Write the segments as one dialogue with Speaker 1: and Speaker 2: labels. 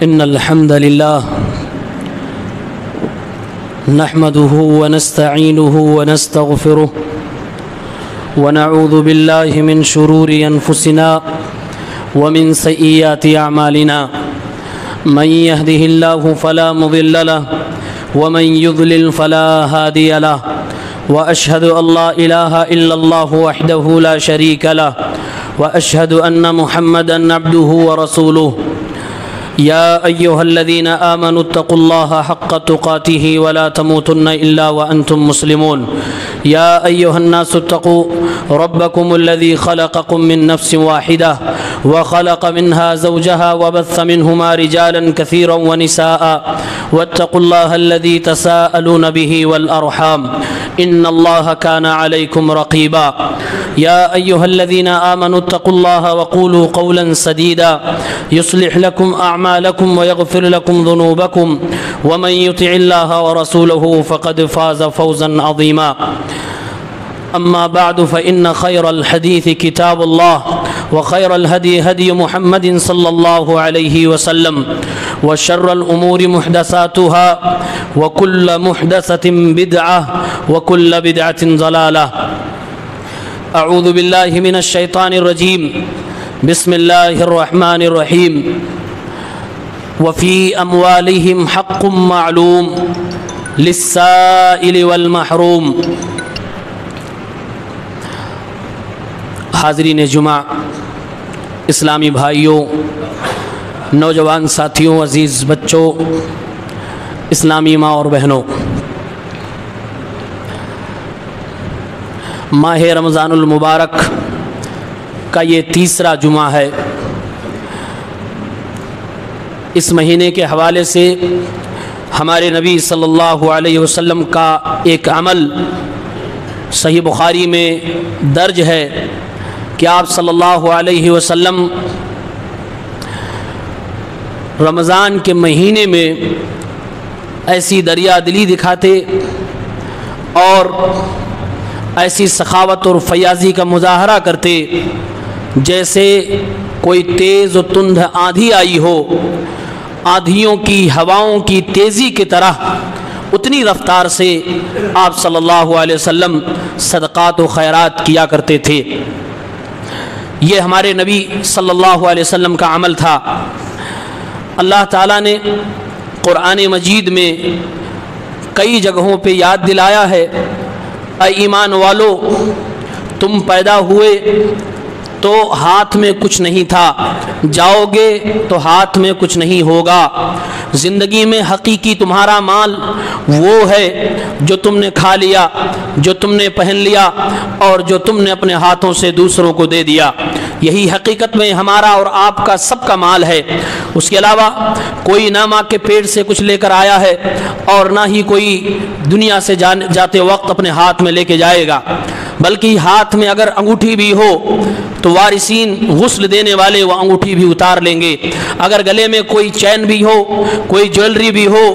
Speaker 1: إن الحمد لله نحمده ونستعينه ونستغفره ونعوذ بالله من شرور أنفسنا ومن سيئات أعمالنا من يهده الله فلا مضل له ومن يضلل فلا هادي له وأشهد أن لا إله إلا الله وحده لا شريك له وأشهد أن محمدًا عبده ورسوله يا أيها الذين آمنوا اتقوا الله حق تقاته ولا تموتن إلا وأنتم مسلمون يا أيها الناس اتقوا ربكم الذي خلقكم من نفس واحدة وخلق منها زوجها وبث منهما رجالا كثيرا ونساء واتقوا الله الذي تساءلون به والأرحام إن الله كان عليكم رقيبا يا أيها الذين آمنوا اتقوا الله وقولوا قولا سديدا يصلح لكم أعمالكم ويغفر لكم ذنوبكم ومن يطع الله ورسوله فقد فاز فوزا عظيما أما بعد فإن خير الحديث كتاب الله وخير الهدي هدي محمد صلى الله عليه وسلم وشر الأمور محدثاتها وكل محدثة بدعة وكل بدعة ضلالة أعوذ بالله من الشيطان الرجيم بسم الله الرحمن الرحيم وفي أموالهم حق معلوم للسائل والمحروم حاضرین جمعہ، اسلامی بھائیوں، نوجوان ساتھیوں، عزیز بچوں، اسلامی ماں اور بہنوں، ماہ رمضان المبارک کا یہ تیسرا جمعہ ہے۔ اس مہینے کے حوالے سے ہمارے نبی صلی اللہ علیہ وسلم کا ایک عمل صحیح بخاری میں درج ہے کہ آپ صلی اللہ علیہ وسلم رمضان کے مہینے میں ایسی دریا دلی دکھاتے اور ایسی سخاوت اور فیاضی کا مظاہرہ کرتے جیسے کوئی تیز و تند آندھی آئی ہو، آندھیوں کی ہواؤں کی تیزی کی طرح اتنی رفتار سے آپ صلی اللہ علیہ وسلم صدقات و خیرات کیا کرتے تھے۔ یہ ہمارے نبی صلی اللہ علیہ وسلم کا عمل تھا۔ اللہ تعالیٰ نے قرآن مجید میں کئی جگہوں پہ یاد دلایا ہے، اے ایمان والو، تم پیدا ہوئے تو ہاتھ میں کچھ نہیں تھا، جاؤ گے تو ہاتھ میں کچھ نہیں ہوگا۔ زندگی میں حقیقی تمہارا مال وہ ہے جو تم نے کھا لیا، جو تم نے پہن لیا اور جو تم نے اپنے ہاتھوں سے دوسروں کو دے دیا۔ یہی حقیقت میں ہمارا اور آپ کا سب کا مال ہے۔ اس کے علاوہ کوئی نہ ماں کے پیٹ سے کچھ لے کر آیا ہے اور نہ ہی کوئی دنیا سے جاتے وقت اپنے ہاتھ میں لے کے جائے گا، بلکہ ہاتھ میں اگر انگوٹھی بھی ہو تو وارثین غسل دینے والے وہ انگوٹھی بھی اتار لیں گے۔ اگر گلے میں کوئی چین بھی ہو، کوئی جویلری بھی ہو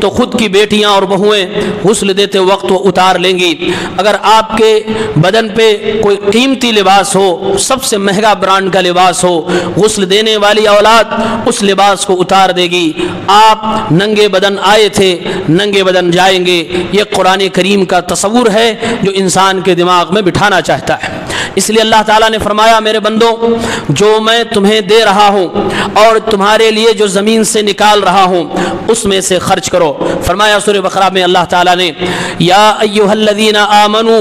Speaker 1: تو خود کی بیٹیاں اور بہویں غسل دیتے وقت وہ اتار لیں گی۔ اگر آپ کے بدن پہ کوئی قیمتی لباس ہو، سب سے مہنگا برانڈ کا لباس ہو، غسل دینے والی اولاد اس لباس کو اتار دے گی۔ آپ ننگے بدن آئے تھے، ننگے بدن جائیں گے۔ یہ قرآن کریم کا تصور ہے جو انسان کے دماغ میں بٹھانا چاہتا ہے۔ اس لیے اللہ تعالیٰ نے فرمایا، میرے بندوں، جو میں تمہیں دے رہا ہوں اور تمہارے لیے جو زمین سے نکال رہا ہوں اس میں سے خرچ کرو۔ فرمایا سورہ بقرہ میں اللہ تعالیٰ نے، یا ایھا الذین آمنوا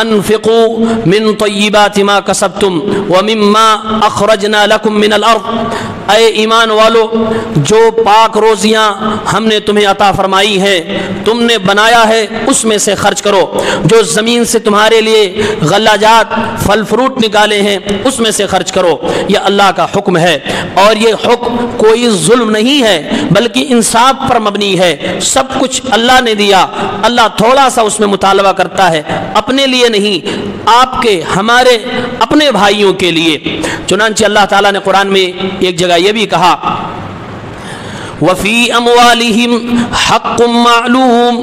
Speaker 1: انفقوا من طیبات ما کسبتم ومما اخرجنا لکم من الارض، اے ایمان والو، جو پاک روزیاں ہم نے تمہیں عطا فرمائی ہیں، تم نے بنایا ہے، اس میں سے خرچ کرو۔ جو زمین سے تمہارے لیے غلہ جات پھل فروٹ نکالے ہیں اس میں سے خرچ کرو۔ یہ اللہ کا حکم ہے، اور یہ حکم کوئی ظلم نہیں ہے بلکہ انصاف پر مبنی ہے۔ سب کچھ اللہ نے دیا، اللہ تھوڑا سا اس میں مطالبہ کرتا ہے، اپنے لیے نہیں، آپ کے، ہمارے اپنے بھائیوں کے لیے۔ چنانچہ اللہ تعالیٰ نے قرآن میں ایک جگہ یہ بھی کہا، وَفِي أَمْوَالِهِمْ حَقٌّ مَعْلُومٌ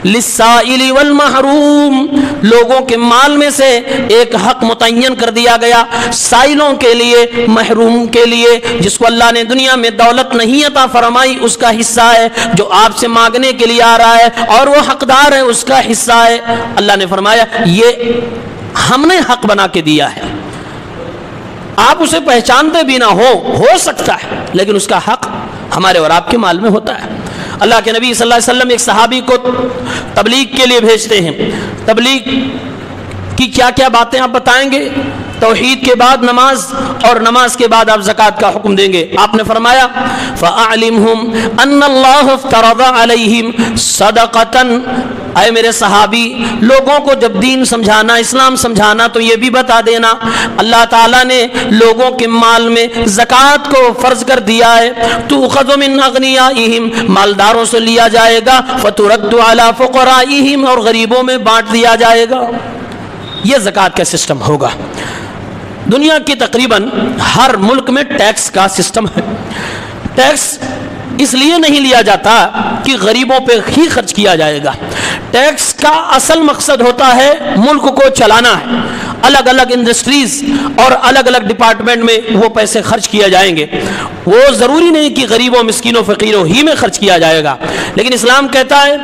Speaker 1: للسائل والمحروم، لوگوں کے مال میں سے ایک حق متعین کر دیا گیا سائلوں کے لیے، محروم کے لیے، جس کو اللہ نے دنیا میں دولت نہیں عطا فرمائی اس کا حصہ ہے، جو آپ سے مانگنے کے لیے آ رہا ہے اور وہ حقدار ہے اس کا حصہ ہے۔ اللہ نے فرمایا یہ ہم نے حق بنا کے دیا ہے، آپ اسے پہچانتے بھی نہ ہو سکتا ہے، لیکن اس کا حق ہمارے اور آپ کے مال میں ہوتا ہے۔ اللہ کے نبی صلی اللہ علیہ وسلم ایک صحابی کو تبلیغ کے لیے بھیجتے ہیں، تبلیغ کی کیا کیا باتیں آپ بتائیں گے؟ توحید کے بعد نماز، اور نماز کے بعد آپ زکوٰۃ کا حکم دیں گے۔ آپ نے فرمایا فَأَعْلِمْهُمْ أَنَّ اللَّهَ افْتَرَضَ عَلَيْهِمْ صَدَقَةً، اے میرے صحابی، لوگوں کو جب دین سمجھانا، اسلام سمجھانا تو یہ بھی بتا دینا اللہ تعالیٰ نے لوگوں کے مال میں زکوٰۃ کو فرض کر دیا ہے۔ تُؤْخَذُ مِنْ أَغْنِيَائِهِمْ، مالداروں سے لیا جائے گا، فَتُرَدُّ عَلَى فُقَرَائِهِمْ، اور غریبوں میں بانٹ دیا جائے گا۔ یہ زکوٰۃ کا سسٹم ہوگا۔ دنیا کی تقریباً ہر ملک میں ٹیکس کا سسٹم ہے۔ ٹیکس اس لیے نہیں لیا جاتا کہ غریبوں پہ ہی خرچ کیا جائے گا، ٹیکس کا اصل مقصد ہوتا ہے ملک کو چلانا ہے، الگ الگ انڈسٹریز اور الگ الگ ڈپارٹمنٹ میں وہ پیسے خرچ کیا جائیں گے۔ وہ ضروری نہیں کہ غریبوں، مسکینوں، فقیروں ہی میں خرچ کیا جائے گا، لیکن اسلام کہتا ہے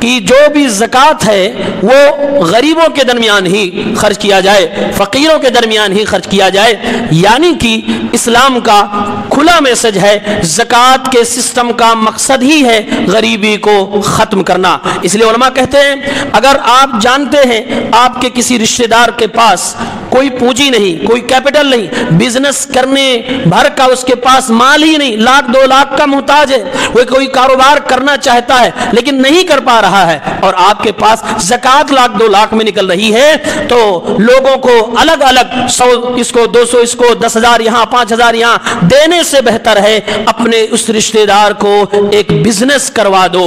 Speaker 1: کہ جو بھی زکوٰۃ ہے وہ غریبوں کے درمیان ہی خرچ کیا جائے، فقیروں کے درمیان ہی خرچ کیا جائے، یعنی کہ اسلام کا کھلا میسج ہے، زکوٰۃ کے سسٹم کا مقصد ہی ہے غریبی کو ختم کرنا۔ اس لیے علماء کہتے ہیں اگر آپ جانتے ہیں آپ کے کسی رشتہ دار کے پاس کوئی پونجی نہیں، کوئی کیپٹل نہیں، بزنس کرنے بھر کا اس کے پاس مال ہی نہیں، 1,00,000 2,00,000 کا محتاج ہے، وہ کوئی کاروبار کرنا چاہتا ہے لیکن نہیں کر پا رہا ہے، اور آپ کے پاس زکوٰۃ 1,00,000 2,00,000 میں نکل رہی ہے، تو لوگوں کو الگ الگ 100 اس کو 200 اس کو 10,000 یہاں 5,000 یہاں دینے سے بہتر ہے اپنے اس رشتہ دار کو ایک بزنس کروا دو۔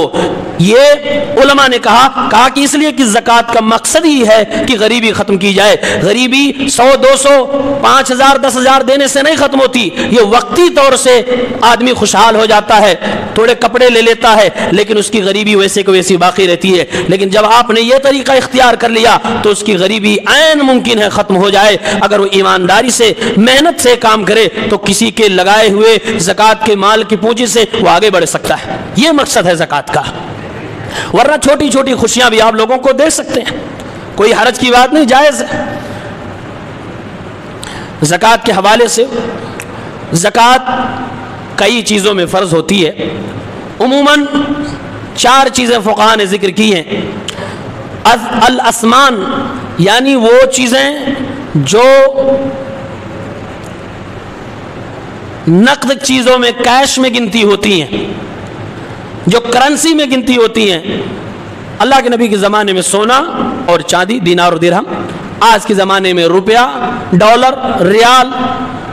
Speaker 1: یہ علماء نے کہا کہ اس لیے کہ زکوٰۃ کا مقصد ہی ہے کہ غریبی ختم کی جائے۔ غریبی 100 200 5,000 10,000 دینے سے نہیں ختم ہوتی، یہ وقتی طور سے آدمی خوشحال ہو جاتا ہے، تھوڑے کپڑے لے لیتا ہے، لیکن اس کی غریبی ویسے کو ویسی باقی رہتی ہے۔ لیکن جب آپ نے یہ طریقہ اختیار کر لیا تو اس کی غریبی عین ممکن ہے ختم ہو جائے، اگر وہ ایمانداری سے محنت سے کام کرے تو کسی کے لگائے ہوئے زکوٰۃ کے مال کی پونجی سے وہ آگے بڑھ سکتا ہے۔ یہ مقصد ہے زکوٰۃ کا، ورنہ چھوٹی چھوٹی خوشیاں بھی آپ لوگوں کو دے سکتے ہیں، کوئی حرج کی بات نہیں، جائز ہے۔ زکوٰۃ کے حوالے سے زکوٰۃ کئی چیزوں میں فرض ہوتی ہے، عموماً 4 چیزیں فقہاء نے ذکر کی ہیں۔ الاسمان، یعنی وہ چیزیں جو نقد چیزوں میں، کیش میں گنتی ہوتی ہیں، جو کرنسی میں گنتی ہوتی ہیں۔ اللہ کے نبی کے زمانے میں سونا اور چاندی، دینار اور درہم، آج کے زمانے میں روپیہ، ڈالر، ریال،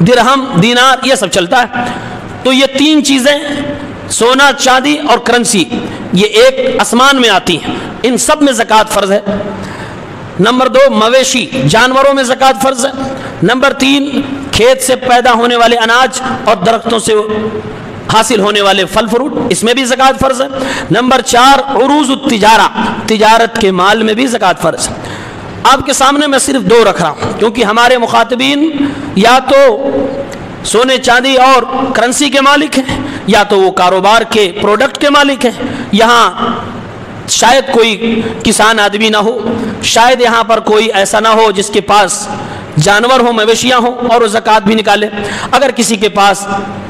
Speaker 1: درہم، دینار، یہ سب چلتا ہے۔ تو یہ 3 چیزیں، سونا، چاندی اور کرنسی، یہ ایک آسمان میں آتی ہیں، ان سب میں زکوٰۃ فرض ہے۔ نمبر 2 مویشی، جانوروں میں زکوٰۃ فرض ہے۔ نمبر 3 کھیت سے پیدا ہونے والے اناج اور درختوں سے حاصل ہونے والے پھل فروٹ، اس میں بھی زکوٰۃ فرض ہے۔ نمبر 4 عروض التجارہ، تجارت کے مال میں بھی زکوٰۃ فرض ہے۔ آپ کے سامنے میں صرف 2 رکھ رہا ہوں کیونکہ ہمارے مخاطبین یا تو سونے چاندی اور کرنسی کے مالک ہیں یا تو وہ کاروبار کے پروڈکٹ کے مالک ہیں۔ یہاں شاید کوئی کسان آدمی نہ ہو، شاید یہاں پر کوئی ایسا نہ ہو جس کے پاس جانور ہوں، مویشیاں ہوں اور وہ زکوٰۃ بھی نکالے۔ اگر کسی کے پاس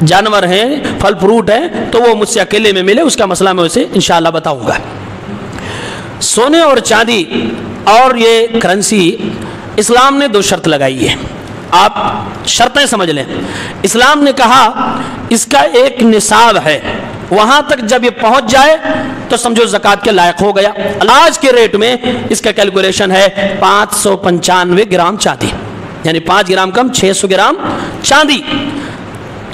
Speaker 1: جانور ہیں، پھل فروٹ ہیں، تو وہ مجھ سے اکیلے میں ملے، اس کا مسئلہ میں اسے انشاءاللہ بتاؤں گا۔ سونے اور چاندی اور یہ کرنسی، اسلام نے 2 شرط لگائی ہے، آپ شرطیں سمجھ لیں۔ اسلام نے کہا اس کا ایک نصاب ہے، وہاں تک جب یہ پہنچ جائے تو سمجھو زکوٰۃ کے لائق ہو گیا۔ آج کے ریٹ میں اس کا کیلکولیشن ہے 595 گرام چاندی، یعنی 5 گرام کم 600 گرام چاندی۔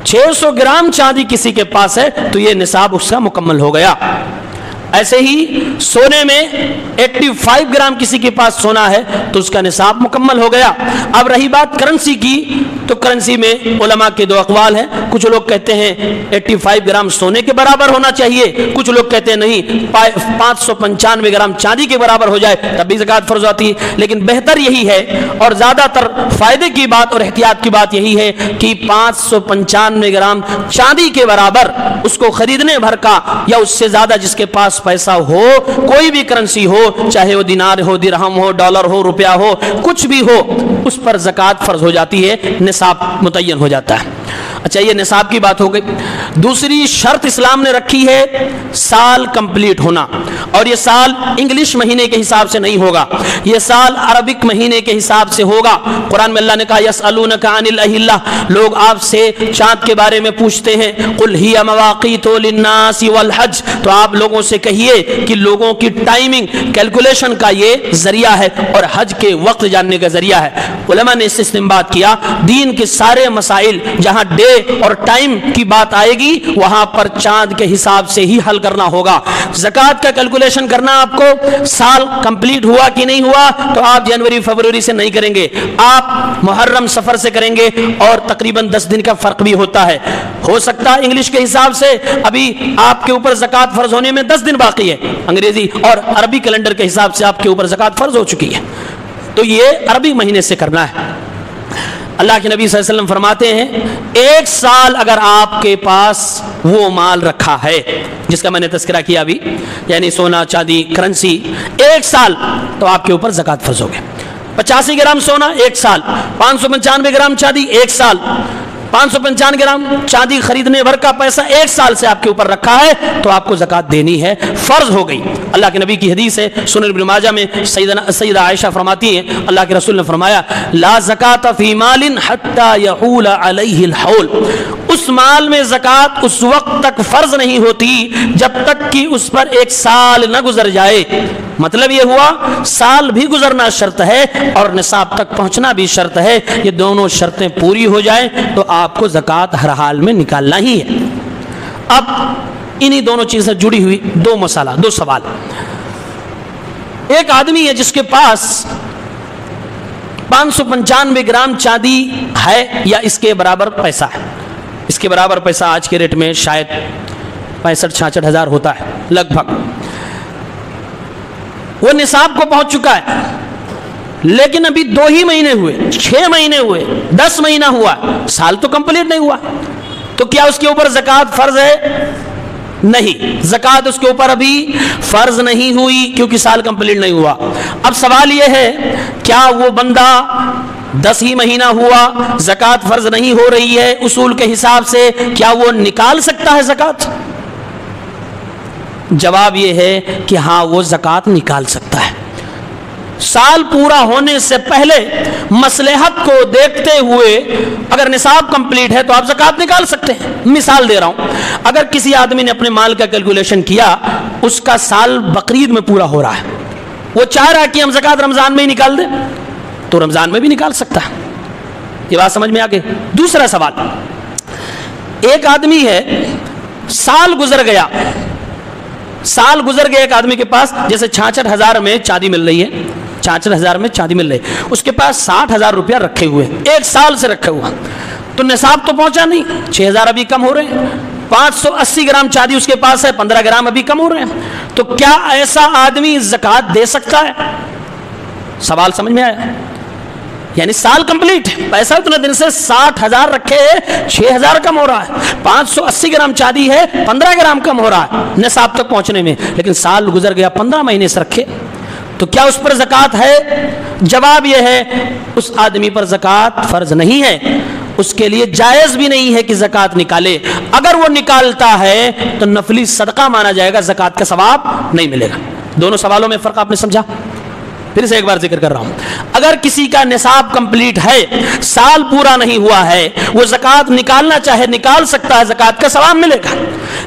Speaker 1: 600 گرام چاندی کسی کے پاس ہے تو یہ نصاب اس کا مکمل ہو گیا۔ ایسے ہی سونے میں 85 گرام کسی کے پاس سونا ہے تو اس کا نصاب مکمل ہو گیا۔ اب رہی بات کرنسی کی، تو کرنسی میں علماء کے دو اقوال ہیں۔ کچھ لوگ کہتے ہیں 85 گرام سونے کے برابر ہونا چاہیے، کچھ لوگ کہتے ہیں نہیں 595 گرام چاندی کے برابر ہو جائے تب بھی زکوٰۃ فرض ہوتی ہے۔ لیکن بہتر یہی ہے اور زیادہ تر فائدے کی بات اور احتیاط کی بات یہی ہے کہ 595 گرام چاندی کے برابر اس کو خریدنے بھر کا یا اس سے زیادہ جس کے پاس پیسہ ہو، کوئی بھی کرنسی ہو، چاہے وہ دینار ہو، درہم ہو، ڈالر ہو، روپیہ ہو، کچھ بھی ہو، اس پر زکوٰۃ فرض ہو جاتی ہے، نصاب متعین ہو جاتا ہے۔ اچھا یہ نصاب کی بات ہو گئی۔ دوسری شرط اسلام نے رکھی ہے سال کمپلیٹ ہونا، اور یہ سال انگلش مہینے کے حساب سے نہیں ہوگا، یہ سال عربک مہینے کے حساب سے ہوگا۔ قرآن میں اللہ نے کہا یسألونک عن الأہلہ، لوگ آپ سے چاند کے بارے میں پوچھتے ہیں، قل ہی مواقیت للناس والحج، تو آپ لوگوں سے کہیے کہ لوگوں کی ٹائمنگ کیلکولیشن کا یہ ذریعہ ہے اور حج کے وقت جاننے کا ذریعہ ہے۔ علماء نے اس سے استنباط کیا دین کے سارے مسائل جہاں ڈے اور ٹائم کی بات آئے گی وہاں پر چاند کے حساب سے ہی حل کرنا ہوگا۔ زکوٰۃ کا کیلکولیشن کرنا آپ کو سال کمپلیٹ ہوا کہ نہیں ہوا تو آپ جنوری فروری سے نہیں کریں گے، آپ محرم سفر سے کریں گے، اور تقریباً 10 دن کا فرق بھی ہوتا ہے۔ ہو سکتا ہے انگلش کے حساب سے ابھی آپ کے اوپر زکوٰۃ فرض ہونے میں 10 دن باقی ہے، انگریزی اور عربی کیلنڈر کے حساب سے آپ کے اوپر زکوٰۃ فرض ہو چکی ہے، تو یہ عربی مہینے سے کرنا ہے۔ اللہ کے نبی صلی اللہ علیہ وسلم فرماتے ہیں 1 سال اگر آپ کے پاس وہ مال رکھا ہے جس کا میں نے تذکرہ کیا ابھی، یعنی سونا، چاندی، کرنسی، 1 سال تو آپ کے اوپر زکوٰۃ فرض ہو گیا۔ 85 گرام سونا 1 سال، 595 گرام چاندی 1 سال، 595 گرام چاندی خریدنے بھر کا پیسہ 1 سال سے آپ کے اوپر رکھا ہے تو آپ کو زکوٰۃ دینی ہے، فرض ہو گئی۔ اللہ کے نبی کی حدیث ہے سنن ابن ماجہ میں، سیدہ عائشہ فرماتی ہیں اللہ کے رسول نے فرمایا لا زکوٰۃ فی مال حتی یحول علیہ الحول، اس مال میں زکوٰۃ اس وقت تک فرض نہیں ہوتی جب تک کہ اس پر 1 سال نہ گزر جائے۔ مطلب یہ ہوا سال بھی گزرنا شرط ہے اور نصاب تک پہنچنا بھی شرط ہے، یہ دونوں شرطیں پوری ہو جائیں تو آپ کو زکوٰۃ ہر حال میں نکالنا ہی ہے۔ اب انہی دونوں چیزیں جڑی ہوئی دو سوال۔ ایک آدمی ہے جس کے پاس 595 گرام چاندی ہے یا اس کے برابر پیسہ ہے، اس کے برابر پیسہ آج کے ریٹ میں شاید 65-66 ہزار ہوتا ہے لگ بھگ، وہ نصاب کو پہنچ چکا ہے، لیکن ابھی 2 ہی مہینے ہوئے، 6 مہینے ہوئے، 10 مہینہ ہوا، سال تو کمپلیٹ نہیں ہوا، تو کیا اس کے اوپر زکوٰۃ فرض ہے؟ نہیں، زکوٰۃ اس کے اوپر ابھی فرض نہیں ہوئی کیونکہ سال کمپلیٹ نہیں ہوا۔ اب سوال یہ ہے کیا وہ بندہ 10 ہی مہینہ ہوا، زکوٰۃ فرض نہیں ہو رہی ہے اصول کے حساب سے، کیا وہ نکال سکتا ہے زکوٰۃ؟ جواب یہ ہے کہ ہاں وہ زکوٰۃ نکال سکتا ہے۔ سال پورا ہونے سے پہلے مصلحت کو دیکھتے ہوئے اگر نصاب کمپلیٹ ہے تو آپ زکوٰۃ نکال سکتے ہیں۔ مثال دے رہا ہوں، اگر کسی آدمی نے اپنے مال کا کیلکولیشن کیا، اس کا سال بقرعید میں پورا ہو رہا ہے، وہ چاہ رہا ہے کہ ہم زکوٰۃ رمضان میں ہی نکال دیں تو رمضان میں بھی نکال سکتا ہے۔ یہ بات سمجھ میں آ گئی؟ دوسرا سوال، ایک آدمی ہے سال گزر گیا ایک آدمی کے پاس، جیسے 66,000 میں چاندی مل رہی ہے، 66,000 میں چاندی مل رہی ہے، اس کے پاس 60,000 روپیہ رکھے ہوئے، 1 سال سے رکھے ہوا، تو نصاب تو پہنچا نہیں، 6,000 ابھی کم ہو رہے ہیں، 580 گرام چاندی اس کے پاس ہے، 15 گرام ابھی کم ہو رہے ہیں، تو کیا ایسا آدمی زکوٰۃ دے سکتا ہے؟ سوال سمجھ میں آیا؟ یعنی سال کمپلیٹ، پیسہ اتنے دن سے 60,000 رکھے، 6,000 کم ہو رہا ہے، 580 گرام چاندی ہے، 15 گرام کم ہو رہا ہے نصاب تک پہنچنے میں، لیکن سال گزر گیا، 15 مہینے سے رکھے، تو کیا اس پر زکوٰۃ ہے؟ جواب یہ ہے اس آدمی پر زکوٰۃ فرض نہیں ہے، اس کے لیے جائز بھی نہیں ہے کہ زکوٰۃ نکالے، اگر وہ نکالتا ہے تو نفلی صدقہ مانا جائے گا، زکوٰۃ کا ثواب نہیں ملے گا۔ دونوں سوالوں میں فرق آپ نے سمجھا؟ پھر سے ایک بار ذکر کر رہا ہوں، اگر کسی کا نصاب کمپلیٹ ہے، سال پورا نہیں ہوا ہے، وہ زکوٰۃ نکالنا چاہے نکال سکتا ہے، زکوٰۃ کا ثواب ملے گا،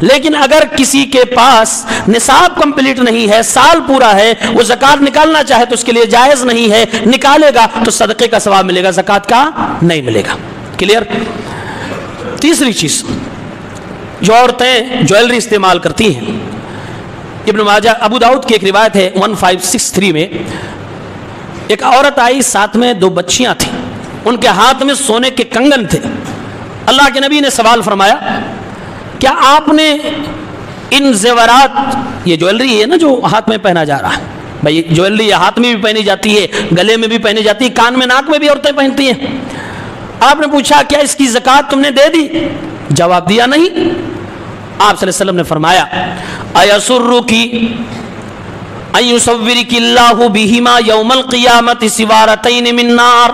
Speaker 1: لیکن اگر کسی کے پاس نصاب کمپلیٹ نہیں ہے، سال پورا ہے، وہ زکوٰۃ نکالنا چاہے تو اس کے لیے جائز نہیں ہے، نکالے گا تو صدقے کا ثواب ملے گا، زکوٰۃ کا نہیں ملے گا۔ کلیئر؟ تیسری چیز، جو عورتیں جویلری استعمال کرتی ہیں، ابن ماجہ ابو داؤد کی ایک روایت ہے 1563 میں، ایک عورت آئی، ساتھ میں 2 بچیاں تھیں، ان کے ہاتھ میں سونے کے کنگن تھے۔ اللہ کے نبی نے سوال فرمایا کیا آپ نے ان زیورات، یہ جویلری ہے نا جو ہاتھ میں پہنا جا رہا ہے، بھائی جویلری ہاتھ میں بھی پہنی جاتی ہے، گلے میں بھی پہنی جاتی ہے، کان میں ناک میں بھی عورتیں پہنتی ہیں، آپ نے پوچھا کیا اس کی زکوٰۃ تم نے دے دی؟ جواب دیا نہیں۔ آپ صلی اللہ علیہ وسلم نے فرمایا ایسرکی ان یصورک اللہ بہما یوم القیامت سوارتین من نار،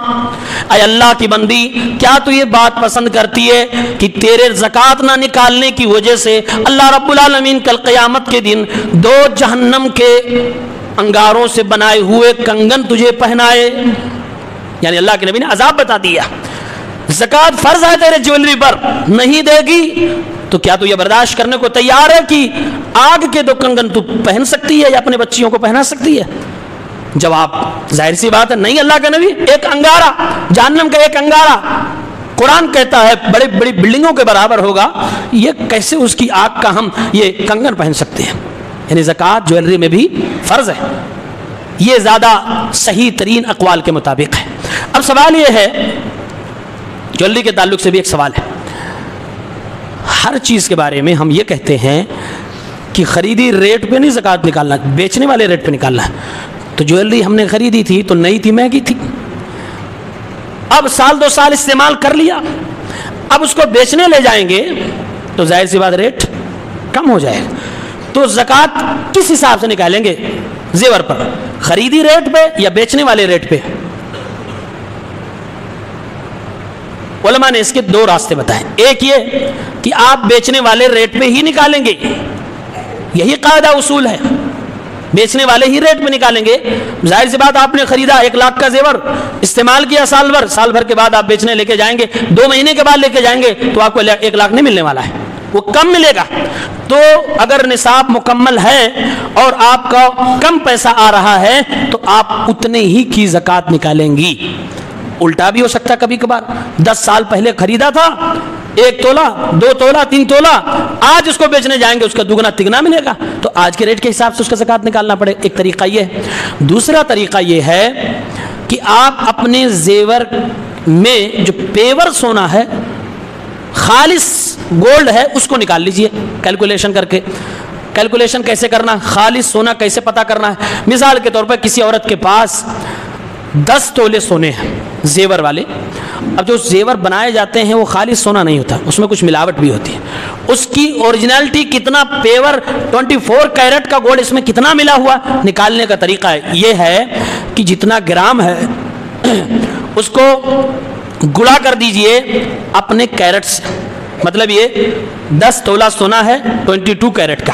Speaker 1: اے اللہ کی بندی کیا تو یہ بات پسند کرتی ہے کہ تیرے زکوٰۃ نہ نکالنے کی وجہ سے اللہ رب العالمین کل قیامت کے دن 2 جہنم کے انگاروں سے بنائے ہوئے کنگن تجھے پہنائے؟ یعنی اللہ کے نبی نے عذاب بتا دیا، زکوٰۃ فرض ہے تیرے جویلری پر، نہیں دے گی تو کیا تو یہ برداشت کرنے کو تیار ہے کہ آگ کے 2 کنگن تو پہن سکتی ہے یا اپنے بچیوں کو پہنا سکتی ہے؟ جواب ظاہر سی بات ہے نہیں اللہ کا نبی، ایک انگارہ، جہنم کا ایک انگارہ قرآن کہتا ہے بڑی بڑی بلڈنگوں کے برابر ہوگا، یہ کیسے اس کی آگ کا ہم یہ کنگن پہن سکتے ہیں؟ یعنی زکوٰۃ جویلری میں بھی فرض ہے، یہ زیادہ صحیح ترین اقوال کے مطابق ہے۔ اب سوال یہ ہے، جویلری کے تعلق سے بھی ایک سوال ہے، ہر چیز کے بارے میں ہم یہ کہتے ہیں کہ خریدی ریٹ پہ نہیں زکوٰۃ نکالنا، بیچنے والے ریٹ پہ نکالنا ہے۔ تو جویلری ہم نے خریدی تھی تو نئی تھی، مہنگی تھی، اب 1-2 سال استعمال کر لیا، اب اس کو بیچنے لے جائیں گے تو ظاہر سی بات ریٹ کم ہو جائے گا، تو زکوٰۃ کس حساب سے نکالیں گے؟ زیور پر، خریدی ریٹ پہ یا بیچنے والے ریٹ پہ؟ علماء نے اس کے 2 راستے بتائے، ایک یہ کہ آپ بیچنے والے ریٹ پہ ہی نکالیں گے، یہی قاعدہ اصول ہے، بیچنے والے ہی ریٹ پہ نکالیں گے۔ ظاہر سی بات آپ نے خریدا 1 لاکھ کا زیور، استعمال کیا سال بھر کے بعد آپ بیچنے لے کے جائیں گے، 2 مہینے کے بعد لے کے جائیں گے تو آپ کو 1 لاکھ نہیں ملنے والا ہے، وہ کم ملے گا۔ تو اگر نصاب مکمل ہے اور آپ کا کم پیسہ آ رہا ہے تو آپ اتنے ہی کی زکوٰۃ نکالیں گی۔ الٹا بھی ہو سکتا ہے، کبھی کبھار 10 سال پہلے خریدا تھا 1 تولہ 2 تولہ 3 تولہ، آج اس کو بیچنے جائیں گے اس کا 2 تگنا ملے گا، تو آج کے ریٹ کے حساب سے اس کا زکوٰۃ نکالنا پڑے، ایک طریقہ یہ ہے۔ دوسرا طریقہ یہ ہے کہ آپ اپنے زیور میں جو پیور سونا ہے، خالص گولڈ ہے، اس کو نکال لیجئے کیلکولیشن کر کے۔ کیلکولیشن کیسے کرنا، خالص سونا کیسے پتہ کرنا ہے؟ مثال کے طور پر کسی عورت کے پاس 10 تولے سونے ہیں زیور والے، اب جو زیور بنائے جاتے ہیں وہ خالص سونا نہیں ہوتا، اس میں کچھ ملاوٹ بھی ہوتی ہے، اس کی اوریجنلٹی کتنا، پیور 24 کیرٹ کا گولڈ اس میں کتنا ملا ہوا، نکالنے کا طریقہ یہ ہے کہ جتنا گرام ہے اس کو گڑا کر دیجئے اپنے کیرٹ سے، مطلب یہ 10 تولہ سونا ہے 22 کیرٹ کا،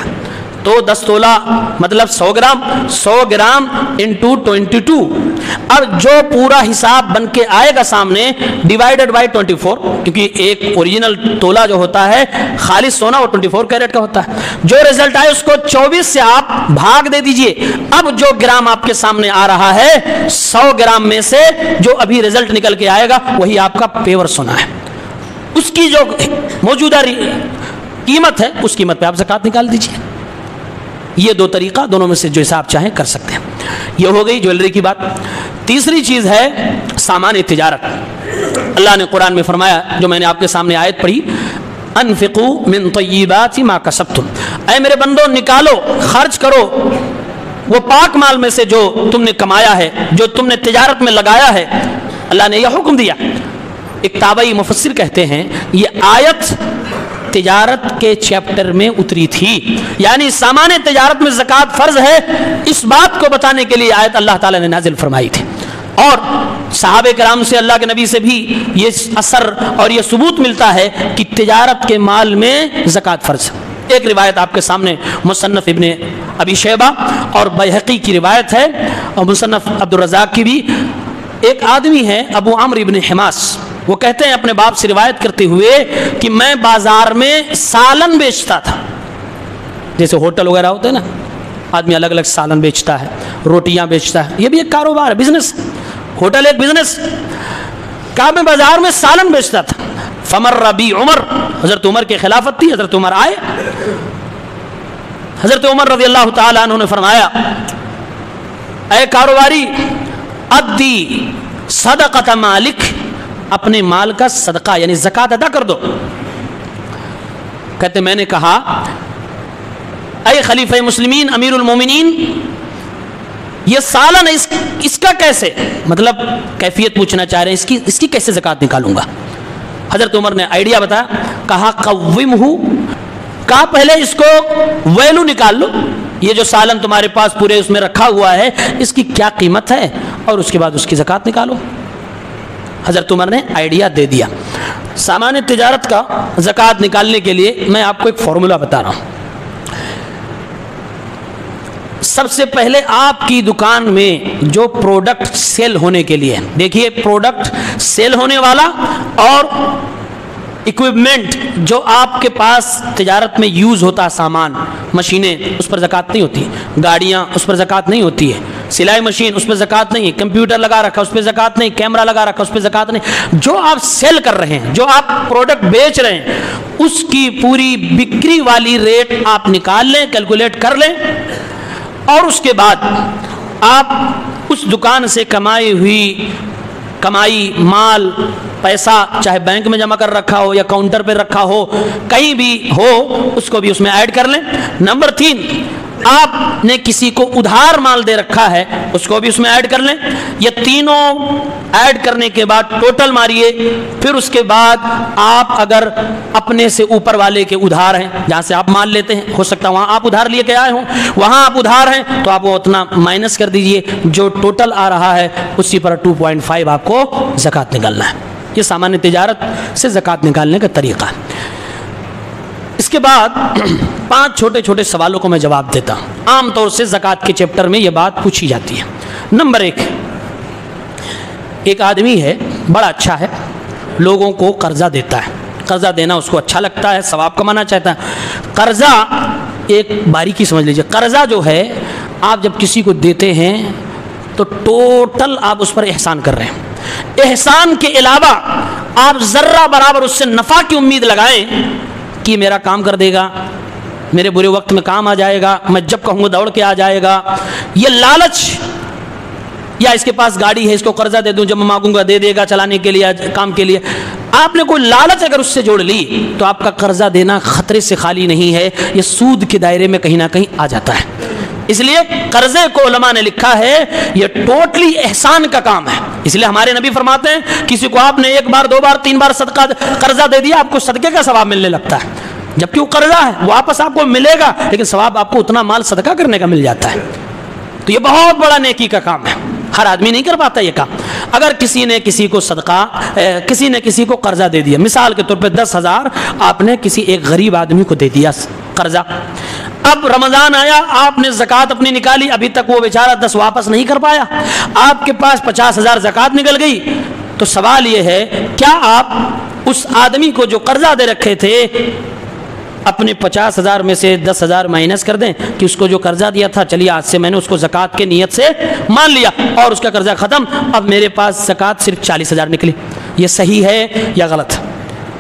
Speaker 1: تو 10 تولہ مطلب 100 گرام، 100 گرام انٹو 22، اب جو پورا حساب بن کے آئے گا سامنے ڈیوائیڈڈ بائی 24، کیونکہ ایک اوریجنل تولہ جو ہوتا ہے خالص سونا وہ 24 کیرٹ کا ہوتا ہے، جو رزلٹ آئے اس کو 24 سے آپ بھاگ دے دیجئے، اب جو گرام آپ کے سامنے آ رہا ہے 100 گرام میں سے جو ابھی رزلٹ نکل کے آئے گا وہی آپ کا پیور سونا ہے، اس کی جو موجودہ قیمت ہے اس قیمت پہ آپ زکوٰۃ نکال دیجئے۔ یہ 2 طریقہ، دونوں میں سے جو حساب چاہیں کر سکتے ہیں۔ یہ ہو گئی جویلری کی بات۔ تیسری چیز ہے سامان تجارت۔ اللہ نے قرآن میں فرمایا، جو میں نے آپ کے سامنے آیت پڑھی، انفقوا من طیبات ما کسبتم، اے میرے بندو نکالو، خرچ کرو وہ پاک مال میں سے جو تم نے کمایا ہے، جو تم نے تجارت میں لگایا ہے، اللہ نے یہ حکم دیا۔ ایک تابعی مفسر کہتے ہیں یہ آیت تجارت کے چیپٹر میں اتری تھی، یعنی سامان تجارت میں زکوٰۃ فرض ہے، اس بات کو بتانے کے لیے آیت اللہ تعالیٰ نے نازل فرمائی تھی، اور صحابہ کرام سے اللہ کے نبی سے بھی یہ اثر اور یہ ثبوت ملتا ہے کہ تجارت کے مال میں زکوٰۃ فرض ہے۔ ایک روایت آپ کے سامنے مصنف ابن ابی شیبہ اور بیہقی کی روایت ہے، اور مصنف عبدالرزاق کی بھی۔ ایک آدمی ہے ابو عمرو ابن حماس، وہ کہتے ہیں اپنے باپ سے روایت کرتے ہوئے کہ میں بازار میں سالن بیچتا تھا، جیسے ہوٹل وغیرہ ہوتے ہیں نا، آدمی الگ الگ سالن بیچتا ہے، روٹیاں بیچتا ہے، یہ بھی ایک کاروبار ہے، بزنس، ہوٹل ایک بزنس۔ کہا میں بازار میں سالن بیچتا تھا، فمر بی عمر، حضرت عمر کی خلافت تھی، حضرت عمر آئے، حضرت عمر رضی اللہ تعالیٰ عنہ نے فرمایا اے کاروباری ادی صدقۃ مالک، اپنے مال کا صدقہ یعنی زکوٰۃ ادا کر دو۔ کہتے میں نے کہا اے خلیفہ مسلمین امیر المومنین یہ سالن اس کا کیسے، مطلب کیفیت پوچھنا چاہ رہے ہیں اس کی کیسے زکوٰۃ نکالوں گا؟ حضرت عمر نے آئیڈیا بتایا، کہا قومہ، کہا پہلے اس کو ویلو نکال لو، یہ جو سالن تمہارے پاس پورے اس میں رکھا ہوا ہے اس کی کیا قیمت ہے، اور اس کے بعد اس کی زکوٰۃ نکالو۔ حضرت عمر نے آئیڈیا دے دیا۔ سامان تجارت کا زکوٰۃ نکالنے کے لیے میں آپ کو ایک فارمولہ بتا رہا ہوں۔ سب سے پہلے آپ کی دکان میں جو پروڈکٹ سیل ہونے کے لیے، دیکھیے پروڈکٹ سیل ہونے والا اور اکوپمنٹ جو آپ کے پاس تجارت میں یوز ہوتا ہے، سامان، مشینیں، اس پر زکوٰۃ نہیں ہوتی، گاڑیاں اس پر زکوٰۃ نہیں ہوتی ہے، سلائی مشین اس پہ زکوٰۃ نہیں ہے، کمپیوٹر لگا رکھا اس پہ زکوٰۃ نہیں، کیمرہ لگا رکھا اس پہ زکوٰۃ نہیں۔ جو آپ سیل کر رہے ہیں، جو آپ پروڈکٹ بیچ رہے ہیں، اس کی پوری بکری والی ریٹ آپ نکال لیں، کیلکولیٹ کر لیں، اور اس کے بعد آپ اس دکان سے کمائی مال پیسہ چاہے بینک میں جمع کر رکھا ہو یا کاؤنٹر پہ رکھا ہو، کہیں بھی ہو، اس کو بھی اس میں ایڈ کر لیں۔ نمبر 3، آپ نے کسی کو ادھار مال دے رکھا ہے، اس کو بھی اس میں ایڈ کر لیں۔ یہ تینوں ایڈ کرنے کے بعد ٹوٹل ماریے، پھر اس کے بعد آپ اگر اپنے سے اوپر والے کے ادھار ہیں، جہاں سے آپ مال لیتے ہیں، ہو سکتا ہے وہاں آپ ادھار لیے کے آئے ہوں، وہاں آپ ادھار ہیں تو آپ وہ اتنا مائنس کر دیجئے، جو ٹوٹل آ رہا ہے اسی پر 2.5 آپ کو زکوٰۃ نکالنا ہے۔ یہ سامان تجارت سے زکوٰۃ نکالنے کا طریقہ ہے۔ اس کے بعد 5 چھوٹے چھوٹے سوالوں کو میں جواب دیتا ہوں۔ عام طور سے زکوٰۃ کے چیپٹر میں یہ بات پوچھی جاتی ہے۔ نمبر 1، ایک آدمی ہے، بڑا اچھا ہے، لوگوں کو قرضہ دیتا ہے، قرضہ دینا اس کو اچھا لگتا ہے، ثواب کمانا چاہتا ہے۔ قرضہ ایک باریکی سمجھ لیجیے، قرضہ جو ہے آپ جب کسی کو دیتے ہیں تو ٹوٹل آپ اس پر احسان کر رہے ہیں۔ احسان کے علاوہ آپ ذرہ برابر اس سے نفع کی امید لگائیں کہ میرا کام کر دے گا، میرے برے وقت میں کام آ جائے گا، میں جب کہوں گا دوڑ کے آ جائے گا، یہ لالچ، یا اس کے پاس گاڑی ہے اس کو قرضہ دے دوں، جب میں مانگوں گا دے دے گا چلانے کے لیے، کام کے لیے، آپ نے کوئی لالچ اگر اس سے جوڑ لی تو آپ کا قرضہ دینا خطرے سے خالی نہیں ہے، یہ سود کے دائرے میں کہیں نہ کہیں آ جاتا ہے۔ اس لیے قرضے کو علماء نے لکھا ہے یہ ٹوٹلی احسان کا کام ہے۔ اس لیے ہمارے نبی فرماتے ہیں کسی کو آپ نے 1 بار 2 بار 3 بار صدقہ قرضہ دے دیا، آپ کو صدقے کا ثواب ملنے لگتا ہے، جبکہ وہ قرضہ ہے، واپس آپ کو ملے گا لیکن ثواب آپ کو اتنا مال صدقہ کرنے کا مل جاتا ہے۔ تو یہ بہت بڑا نیکی کا کام ہے، ہر آدمی نہیں کر پاتا یہ کام۔ اگر کسی نے کسی کو صدقہ، کسی نے کسی کو قرضہ دے دیا، مثال کے طور پہ 10,000 آپ نے کسی ایک غریب آدمی کو دے دیا قرضہ، اب رمضان آیا، آپ نے زکوٰۃ اپنی نکالی، ابھی تک وہ بیچارہ 10 واپس نہیں کر پایا، آپ کے پاس 50,000 زکوٰۃ نکل گئی، تو سوال یہ ہے کیا آپ اس آدمی کو جو قرضہ دے رکھے تھے اپنے 50,000 میں سے 10,000 مائنس کر دیں کہ اس کو جو قرضہ دیا تھا چلیے آج سے میں نے اس کو زکوٰۃ کے نیت سے مان لیا اور اس کا قرضہ ختم، اب میرے پاس زکوٰۃ صرف 40,000 نکلی، یہ صحیح ہے یا غلط؟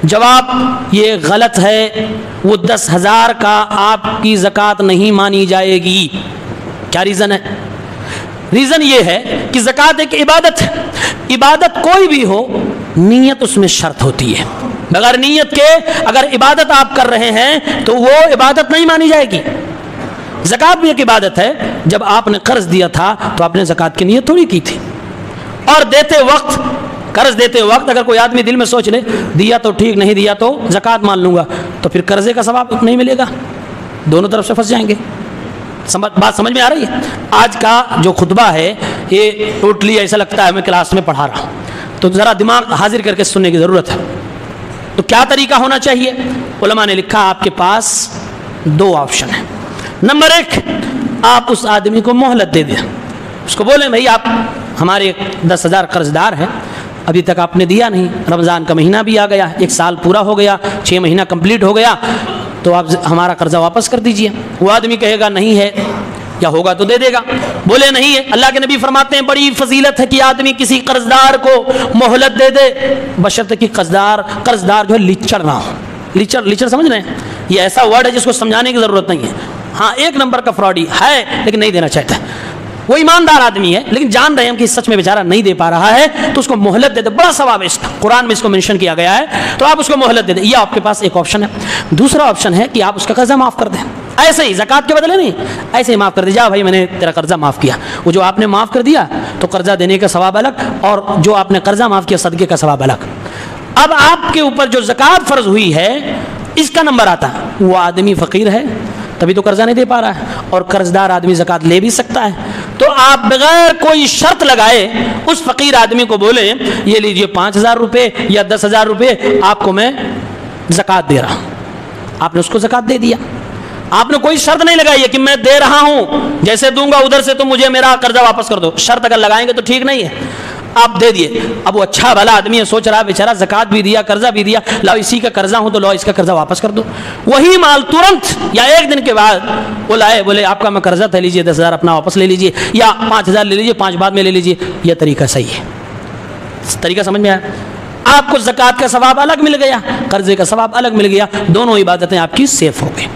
Speaker 1: جواب یہ غلط ہے، وہ 10,000 کا آپ کی زکوٰۃ نہیں مانی جائے گی۔ کیا ریزن ہے؟ ریزن یہ ہے کہ زکوٰۃ ایک عبادت ہے، عبادت کوئی بھی ہو نیت اس میں شرط ہوتی ہے، بغیر نیت کے اگر عبادت آپ کر رہے ہیں تو وہ عبادت نہیں مانی جائے گی۔ زکوٰۃ بھی ایک عبادت ہے، جب آپ نے قرض دیا تھا تو آپ نے زکوٰۃ کی نیت تھوڑی کی تھی، اور دیتے وقت، قرض دیتے وقت اگر کوئی آدمی دل میں سوچ لے دیا تو ٹھیک، نہیں دیا تو زکوٰۃ مان لوں گا، تو پھر قرضے کا ثواب نہیں ملے گا، دونوں طرف سے پھنس جائیں گے۔ بات سمجھ میں آ رہی ہے؟ آج کا جو خطبہ ہے یہ ٹوٹلی ایسا لگتا ہے میں کلاس میں پڑھا رہا ہوں، تو ذرا دماغ حاضر کر کے سننے کی ضرورت ہے۔ تو کیا طریقہ ہونا چاہیے؟ علماء نے لکھا آپ کے پاس 2 آپشن ہیں۔ نمبر 1، آپ اس آدمی کو مہلت دے دیں، اس کو بولیں بھائی آپ ہمارے 10,000 قرض دار ہیں، ابھی تک آپ نے دیا نہیں، رمضان کا مہینہ بھی آ گیا، 1 سال پورا ہو گیا، 6 مہینہ کمپلیٹ ہو گیا، تو آپ ہمارا قرضہ واپس کر دیجئے۔ وہ آدمی کہے گا نہیں ہے، یا ہوگا تو دے دے گا، بولے نہیں ہے، اللہ کے نبی فرماتے ہیں بڑی فضیلت ہے کہ آدمی کسی قرضدار کو مہلت دے دے، بشرط کہ قرضدار جو ہے لچڑ نہ ہو۔ لچڑ سمجھ رہے ہیں؟ یہ ایسا ورڈ ہے جس کو سمجھانے کی ضرورت نہیں ہے، ہاں ایک نمبر کا فراڈی ہے لیکن نہیں دینا چاہتا ہے، وہ ایماندار آدمی ہے لیکن جان رہے ہیں ہم کہ سچ میں بیچارہ نہیں دے پا رہا ہے، تو اس کو مہلت دے دے، بڑا ثواب ہے اس کا، قرآن میں اس کو منشن کیا گیا ہے، تو آپ اس کو مہلت دے دیں، یہ آپ کے پاس ایک آپشن ہے۔ دوسرا آپشن ہے کہ آپ اس کا قرضہ معاف کر دیں، ایسے ہی زکوٰۃ کے بدلے نہیں، ایسے ہی معاف کر دیں، جا بھائی میں نے تیرا قرضہ معاف کیا، وہ جو آپ نے معاف کر دیا تو قرضہ دینے کا ثواب الگ، اور جو آپ نے قرضہ معاف کیا صدقے کا ثواب الگ۔ اب آپ کے اوپر جو زکوٰۃ فرض ہوئی ہے اس کا نمبر آتا ہے، وہ آدمی فقیر ہے تبھی تو قرضہ نہیں دے پا رہا ہے، اور قرض دار آدمی زکوٰۃ لے بھی سکتا ہے، تو آپ بغیر کوئی شرط لگائے اس فقیر آدمی کو بولیں یہ لیجئے 5,000 روپے یا 10,000 روپے آپ کو میں زکوٰۃ دے رہا ہوں، آپ نے اس کو زکوٰۃ دے دیا، آپ نے کوئی شرط نہیں لگائی ہے کہ میں دے رہا ہوں جیسے دوں گا ادھر سے تو مجھے میرا قرضہ واپس کر دو، شرط اگر لگائیں گے تو ٹھیک نہیں ہے، آپ دے دیے۔ اب وہ اچھا بھلا آدمی ہے، سوچ رہا بیچارہ زکوٰۃ بھی دیا قرضہ بھی دیا، لاؤ اسی کا قرضہ ہوں تو لاؤ اس کا قرضہ واپس کر دو، وہی مال ترنت یا ایک دن کے بعد وہ لائے، بولے آپ کا میں قرضہ تھا لیجیے 10,000 اپنا واپس لے لیجیے، یا 5,000 لے لیجیے 5 بعد میں لے لیجیے، یہ طریقہ صحیح ہے، طریقہ سمجھ میں آیا؟ آپ کو زکوٰۃ کا ثواب الگ مل گیا، قرضے کا ثواب الگ مل گیا، دونوں عبادتیں آپ کی سیف ہو گئی۔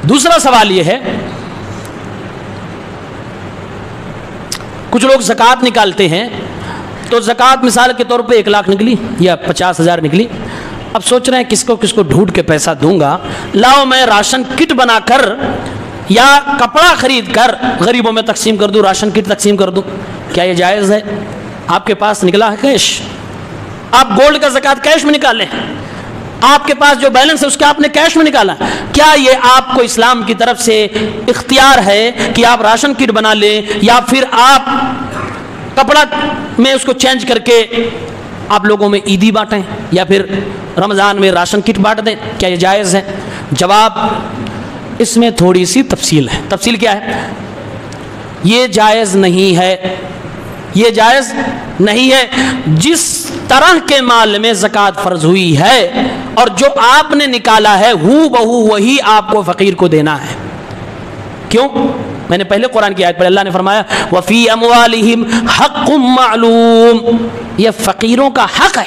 Speaker 1: دوسرا سوال یہ ہے، کچھ لوگ زکوٰۃ نکالتے ہیں تو زکوٰۃ مثال کے طور پہ 1 لاکھ نکلی یا 50,000 نکلی، اب سوچ رہے ہیں کس کو ڈھونڈ کے پیسہ دوں گا، لاؤ میں راشن کٹ بنا کر یا کپڑا خرید کر غریبوں میں تقسیم کر دوں، راشن کٹ تقسیم کر دوں، کیا یہ جائز ہے؟ آپ کے پاس نکلا ہے کیش، آپ گولڈ کا زکوٰۃ کیش میں نکال لیں، آپ کے پاس جو بیلنس ہے اس کا آپ نے کیش میں نکالا، کیا یہ آپ کو اسلام کی طرف سے اختیار ہے کہ آپ راشن کٹ بنا لیں یا پھر آپ کپڑا میں اس کو چینج کر کے آپ لوگوں میں عیدی بانٹیں یا پھر رمضان میں راشن کٹ بانٹ دیں، کیا یہ جائز ہے؟ جواب اس میں تھوڑی سی تفصیل ہے۔ تفصیل کیا ہے؟ یہ جائز نہیں ہے، یہ جائز نہیں ہے۔ جس طرح کے مال میں زکوٰۃ فرض ہوئی ہے اور جو آپ نے نکالا ہے ہو بہو وہی آپ کو فقیر کو دینا ہے۔ کیوں؟ میں نے پہلے قرآن کی آیت پڑھی، اللہ نے فرمایا وَفِي أَمْوَالِهِمْ حَقٌّ مَعْلُومٌ، یہ فقیروں کا حق ہے،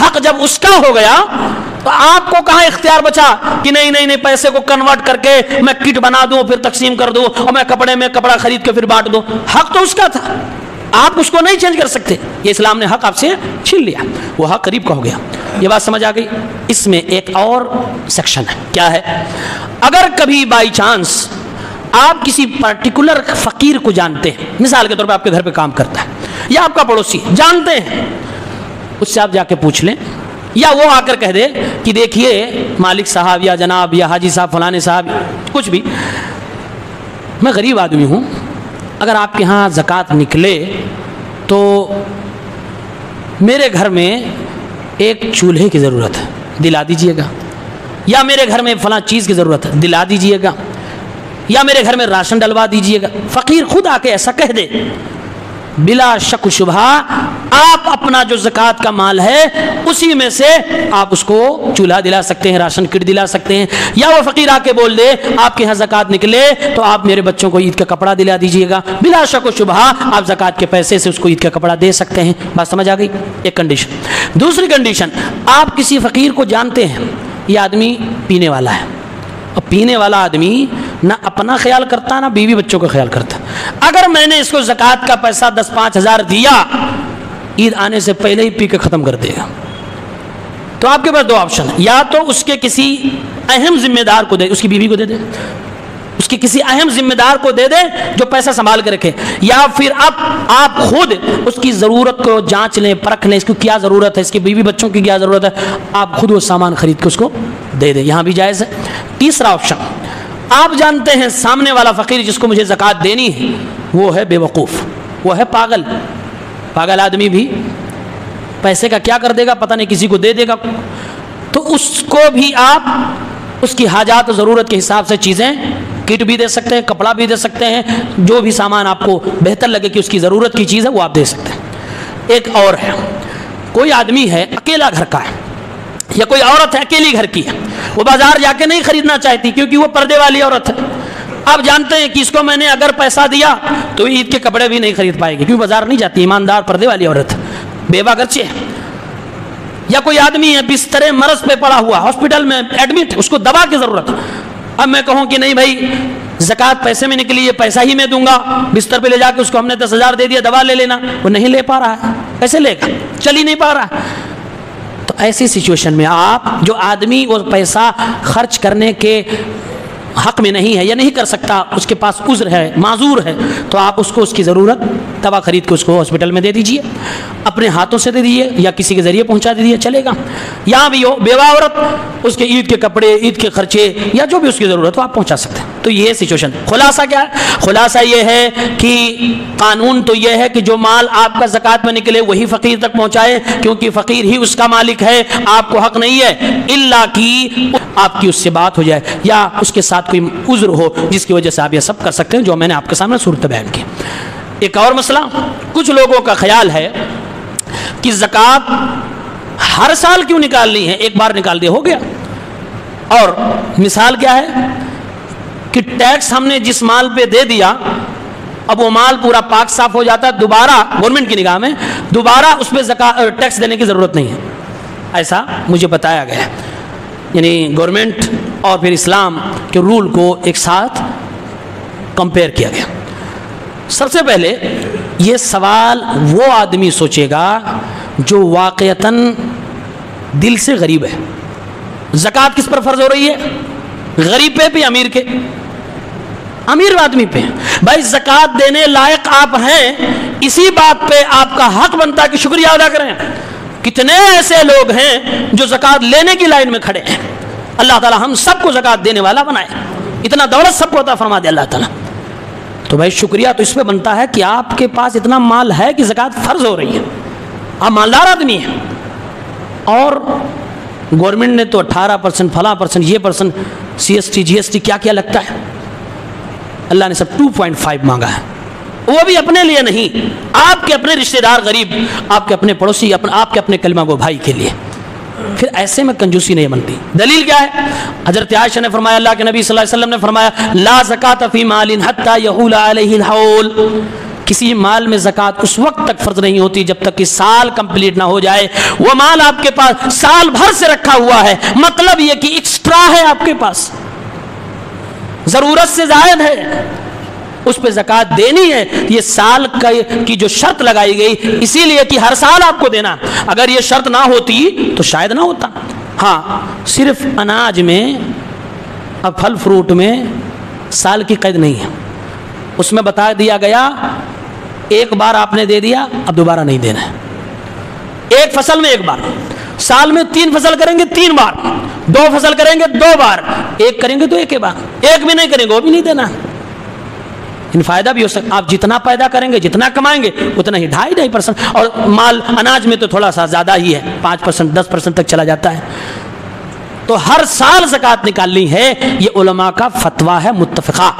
Speaker 1: حق جب اس کا ہو گیا تو آپ کو کہاں اختیار بچا کہ نہیں پیسے کو کنورٹ کر کے میں کٹ بنا دوں پھر تقسیم کر دوں اور میں کپڑے میں کپڑا خرید کے پھر بانٹ دوں، حق تو اس کا تھا، آپ اس کو نہیں چینج کر سکتے، یہ اسلام نے حق آپ سے چھین لیا، وہ حق قریب کا ہو گیا۔ یہ بات سمجھ آ گئی؟ اس میں ایک اور سیکشن ہے، کیا ہے؟ اگر کبھی بائی چانس آپ کسی پرٹیکولر فقیر کو جانتے ہیں، مثال کے طور پہ آپ کے گھر پہ کام کرتا ہے یا آپ کا پڑوسی جانتے ہیں، اس سے آپ جا کے پوچھ لیں یا وہ آ کر کہہ دے کہ دیکھیے مالک صاحب یا جناب یا حاجی صاحب فلانے صاحب کچھ بھی، میں غریب آدمی ہوں، اگر آپ کے ہاں زکوٰۃ نکلے تو میرے گھر میں ایک چولہے کی ضرورت ہے، دلا دیجئے گا، یا میرے گھر میں فلاں چیز کی ضرورت ہے، دلا دیجئے گا، یا میرے گھر میں راشن ڈلوا دیجئے گا۔ فقیر خود آ کے ایسا کہہ دے، بلا شک و شبہ آپ اپنا جو زکوٰۃ کا مال ہے اسی میں سے آپ اس کو چولہا دلا سکتے ہیں، راشن کٹ دلا سکتے ہیں، یا وہ فقیر آ کے بول دے آپ کے یہاں زکوٰۃ نکلے تو آپ میرے بچوں کو عید کا کپڑا دلا دیجئے گا، بلا شک و شبہ آپ زکوٰۃ کے پیسے سے اس کو عید کا کپڑا دے سکتے ہیں۔ بات سمجھ آ گئی؟ ایک کنڈیشن۔ دوسری کنڈیشن، آپ کسی فقیر کو جانتے ہیں، یہ آدمی پینے والا ہے، اور پینے والا آدمی نہ اپنا خیال کرتا نہ بیوی بچوں کا خیال کرتا، اگر میں نے اس کو زکوٰۃ کا پیسہ 10-5 ہزار دیا، عید آنے سے پہلے ہی پی کے ختم کر دے گا، تو آپ کے پاس 2 آپشن ہیں، یا تو اس کے کسی اہم ذمہ دار کو دے، اس کی بیوی کو دے دے، اس کی کسی اہم ذمہ دار کو دے دے جو پیسہ سنبھال کے رکھے، یا پھر آپ خود اس کی ضرورت کو جانچ لیں، پرکھ لیں، اس کی کیا ضرورت ہے، اس کی بیوی بچوں کی کیا ضرورت ہے، آپ خود وہ سامان خرید کے اس کو دے دیں، یہاں بھی جائز ہے۔ تیسرا آپشن، آپ جانتے ہیں سامنے والا فقیر جس کو مجھے زکوٰۃ دینی ہے وہ ہے بے وقوف، وہ ہے پاگل، پاگل آدمی بھی پیسے کا کیا کر دے گا پتہ نہیں، کسی کو دے دے گا، تو اس کو بھی آپ اس کی حاجات و ضرورت کے حساب سے چیزیں کٹ بھی دے سکتے ہیں، کپڑا بھی دے سکتے ہیں، جو بھی سامان آپ کو بہتر لگے کہ اس کی ضرورت کی چیز ہے وہ آپ دے سکتے ہیں۔ ایک اور ہے، کوئی آدمی ہے اکیلا گھر کا ہے یا کوئی عورت ہے اکیلی گھر کی ہے، وہ بازار جا کے نہیں خریدنا چاہتی کیونکہ وہ پردے والی عورت ہے، آپ جانتے ہیں کہ اس کو میں نے اگر پیسہ دیا تو عید کے کپڑے بھی نہیں خرید پائے گی کیونکہ بازار نہیں جاتی، ایماندار پردے والی عورت، بیوہ گرچہ ہے۔ یا کوئی آدمی ہے بستر مرض پہ پڑا ہوا، ہاسپٹل میں ایڈمٹ، اس کو دوا کی ضرورت ہے، اب میں کہوں کہ نہیں بھائی زکوٰۃ پیسے میں نکلی ہے، پیسہ ہی میں دوں گا، بستر پہ لے جا کے اس کو ہم نے 10,000 دے دیا، دوا لے لینا، وہ نہیں لے پا رہا ہے، کیسے لے گا؟ چل ہی نہیں پا رہا۔ تو ایسی سچویشن میں آپ جو آدمی وہ پیسہ خرچ کرنے کے حق میں نہیں ہے یا نہیں کر سکتا، اس کے پاس عذر ہے، معذور ہے، تو آپ اس کو اس کی ضرورت دوا خرید کے اس کو ہاسپٹل میں دے دیجئے، اپنے ہاتھوں سے دے دیجئے یا کسی کے ذریعے پہنچا دیجئے، چلے گا۔ یہاں بھی ہو بیوہ عورت، اس کے عید کے کپڑے، عید کے خرچے یا جو بھی اس کی ضرورت ہو آپ پہنچا سکتے ہیں۔ تو یہ سچویشن، خلاصہ کیا ہے؟ خلاصہ یہ ہے کہ قانون تو یہ ہے کہ جو مال آپ کا زکوٰۃ میں نکلے وہی فقیر تک پہنچائے، کیونکہ فقیر ہی اس کا مالک ہے، آپ کو حق نہیں ہے الا کہ آپ کی اس سے بات ہو جائے یا اس کے ساتھ کوئی عذر ہو جس کی وجہ سے آپ یہ سب کر سکتے ہیں جو میں نے آپ کے سامنے صورت بیان کی۔ ایک اور مسئلہ، کچھ لوگوں کا خیال ہے کہ زکوٰۃ ہر سال کیوں نکالنی ہے، ایک بار نکال دیا ہو گیا۔ اور مثال کیا ہے کہ ٹیکس ہم نے جس مال پہ دے دیا اب وہ مال پورا پاک صاف ہو جاتا ہے، دوبارہ گورنمنٹ کی نگاہ میں دوبارہ اس پہ ٹیکس دینے کی ضرورت نہیں ہے، ایسا مجھے بتایا گیا ہے۔ یعنی گورنمنٹ اور پھر اسلام کے رول کو ایک ساتھ کمپیئر کیا گیا۔ سب سے پہلے یہ سوال وہ آدمی سوچے گا جو واقعتاً دل سے غریب ہے۔ زکوٰۃ کس پر فرض ہو رہی ہے؟ غریب پہ بھی امیر کے؟ امیر آدمی پہ۔ بھائی زکوٰۃ دینے لائق آپ ہیں، اسی بات پہ آپ کا حق بنتا ہے کہ شکریہ ادا کریں۔ کتنے ایسے لوگ ہیں جو زکوٰۃ لینے کی لائن میں کھڑے ہیں، اللہ تعالیٰ ہم سب کو زکوٰۃ دینے والا بنائے، اتنا دولت سب کو عطا فرما دے اللہ تعالیٰ۔ تو بھائی شکریہ تو اس پہ بنتا ہے کہ آپ کے پاس اتنا مال ہے کہ زکوٰۃ فرض ہو رہی ہے، آپ مالدار آدمی ہیں۔ اور گورنمنٹ نے تو 18% فلاں پرسنٹ، یہ پرسنٹ، CST GST کیا کیا لگتا ہے، اللہ نے سب 2.5 مانگا ہے، وہ بھی اپنے لیے نہیں، آپ کے اپنے رشتہ دار غریب، آپ کے اپنے پڑوسی، آپ کے اپنے کلمہ گو بھائی کے لیے۔ پھر ایسے میں کنجوسی نہیں بنتی۔ دلیل کیا ہے؟ حضرت عائشہ نے فرمایا، اللہ کے نبی صلی اللہ علیہ وسلم نے فرمایا، لا زکاۃ فی مال حتی یحول علیہ الحول، کسی مال میں زکوٰۃ اس وقت تک فرض نہیں ہوتی جب تک کہ سال کمپلیٹ نہ ہو جائے۔ وہ مال آپ کے پاس سال بھر سے رکھا ہوا ہے، مطلب یہ کہ ایکسٹرا ہے آپ کے پاس، ضرورت سے زائد ہے، اس پہ زکوٰۃ دینی ہے۔ یہ سال کی جو شرط لگائی گئی اسی لیے کہ ہر سال آپ کو دینا، اگر یہ شرط نہ ہوتی تو شاید نہ ہوتا۔ ہاں صرف اناج میں، اب پھل فروٹ میں سال کی قید نہیں ہے، اس میں بتا دیا گیا ایک بار آپ نے دے دیا اب دوبارہ نہیں دینا ہے، ایک فصل میں ایک بار، سال میں 3 فصل کریں گے 3 بار، 2 فصل کریں گے 2 بار، ایک کریں گے تو ایک بار، ایک بھی نہیں کریں گے وہ بھی نہیں دینا۔ ان فائدہ بھی ہو سکتا، آپ جتنا پیدا کریں گے جتنا کمائیں گے اتنا ہی 2.5% اور مال اناج میں تو تھوڑا سا زیادہ ہی ہے، 5% 10% تک چلا جاتا ہے۔ تو ہر سال زکوٰۃ نکالنی ہے، یہ علماء کا فتویٰ ہے متفقہ۔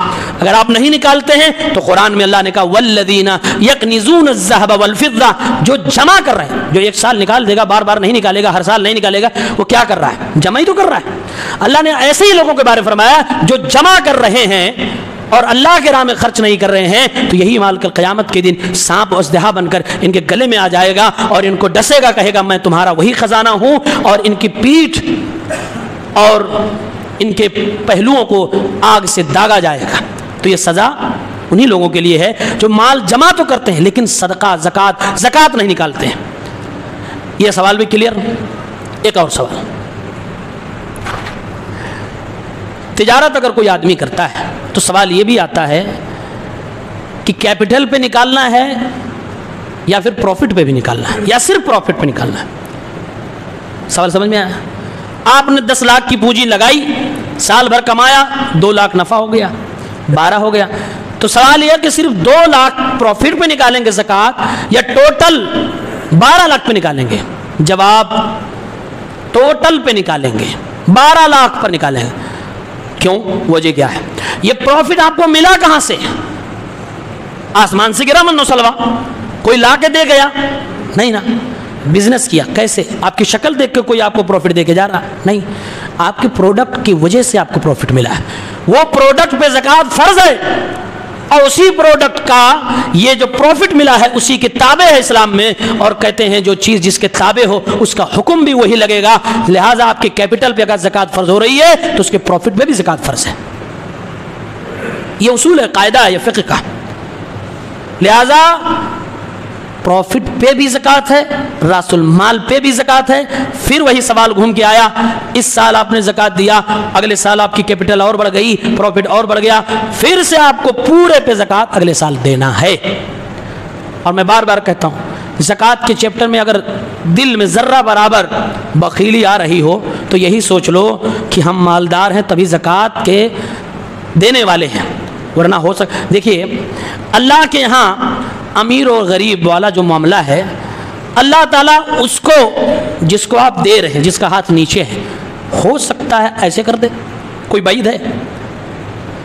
Speaker 1: اگر آپ نہیں نکالتے ہیں تو قرآن میں اللہ نے کہا والذین یکنزون الذهب والفضہ، جو جمع کر رہے ہیں، جو ایک سال نکال دے گا بار بار نہیں نکالے گا، ہر سال نہیں نکالے گا، وہ کیا کر رہا ہے؟ جمع ہی تو کر رہا ہے۔ اللہ نے ایسے ہی لوگوں کے بارے فرمایا جو جمع کر رہے ہیں اور اللہ کے راہ میں خرچ نہیں کر رہے ہیں، تو یہی مال کل قیامت کے دن سانپ اژدہا بن کر ان کے گلے میں آ جائے گا اور ان کو ڈسے گا، کہے گا میں تمہارا وہی خزانہ ہوں، اور ان کی پیٹھ اور ان کے پہلوؤں کو آگ سے داغا جائے گا۔ تو یہ سزا انہی لوگوں کے لیے ہے جو مال جمع تو کرتے ہیں لیکن صدقہ زکوٰۃ نہیں نکالتے ہیں۔ یہ سوال بھی کلیئر۔ ایک اور سوال، تجارت اگر کوئی آدمی کرتا ہے تو سوال یہ بھی آتا ہے کہ کیپٹل پہ نکالنا ہے یا پھر پروفٹ پہ بھی نکالنا ہے یا صرف پروفٹ پہ نکالنا ہے۔ سوال سمجھ میں آیا؟ آپ نے 10 لاکھ کی پونجی لگائی، سال بھر کمایا، 2 لاکھ نفع ہو گیا، 12 ہو گیا، تو سوال یہ کہ صرف 2 لاکھ پروفٹ پہ نکالیں گے زکوٰۃ یا ٹوٹل 12 لاکھ پہ نکالیں گے؟ جواب ٹوٹل پہ نکالیں گے، 12 لاکھ پر نکالیں گے۔ کیوں؟ وجہ کیا ہے؟ یہ پروفٹ آپ کو ملا کہاں سے؟ آسمان سے گرا من و سلوا؟ کوئی لا کے دے گیا؟ نہیں نا۔ بزنس کیا، کیسے؟ آپ کی شکل دیکھ کے کوئی آپ کو پروفٹ دے کے جا رہا؟ نہیں، آپ کے پروڈکٹ کی وجہ سے آپ کو پروفٹ ملا ہے، وہ پروڈکٹ پہ زکوٰۃ فرض ہے، اور اسی پروڈکٹ کا یہ جو پروفٹ ملا ہے اسی کے تابع ہے اسلام میں، اور کہتے ہیں جو چیز جس کے تابع ہو اس کا حکم بھی وہی لگے گا، لہٰذا آپ کے کیپٹل پہ اگر زکوٰۃ فرض ہو رہی ہے تو اس کے پروفٹ پہ بھی زکوٰۃ فرض ہے۔ یہ اصول ہے، قاعدہ ہے یہ فقہ کا. لہذا پروفٹ پہ بھی زکوٰۃ ہے، راس المال پہ بھی زکوٰۃ ہے. پھر وہی سوال گھوم کے آیا، اس سال آپ نے زکوٰۃ دیا، اگلے سال آپ کی کیپٹل اور بڑھ گئی، پروفٹ اور بڑھ گیا، پھر سے آپ کو پورے پہ زکوٰۃ اگلے سال دینا ہے. اور میں بار بار کہتا ہوں، زکوٰۃ کے چیپٹر میں اگر دل میں ذرہ برابر بخیلی آ رہی ہو تو یہی سوچ لو کہ ہم مالدار ہیں تبھی زکوٰۃ کے دینے والے ہیں، ورنہ ہو دیکھیے اللہ کے یہاں امیر اور غریب والا جو معاملہ ہے، اللہ تعالیٰ اس کو جس کو آپ دے رہے ہیں، جس کا ہاتھ نیچے ہے، ہو سکتا ہے ایسے کر دے. کوئی بعید ہے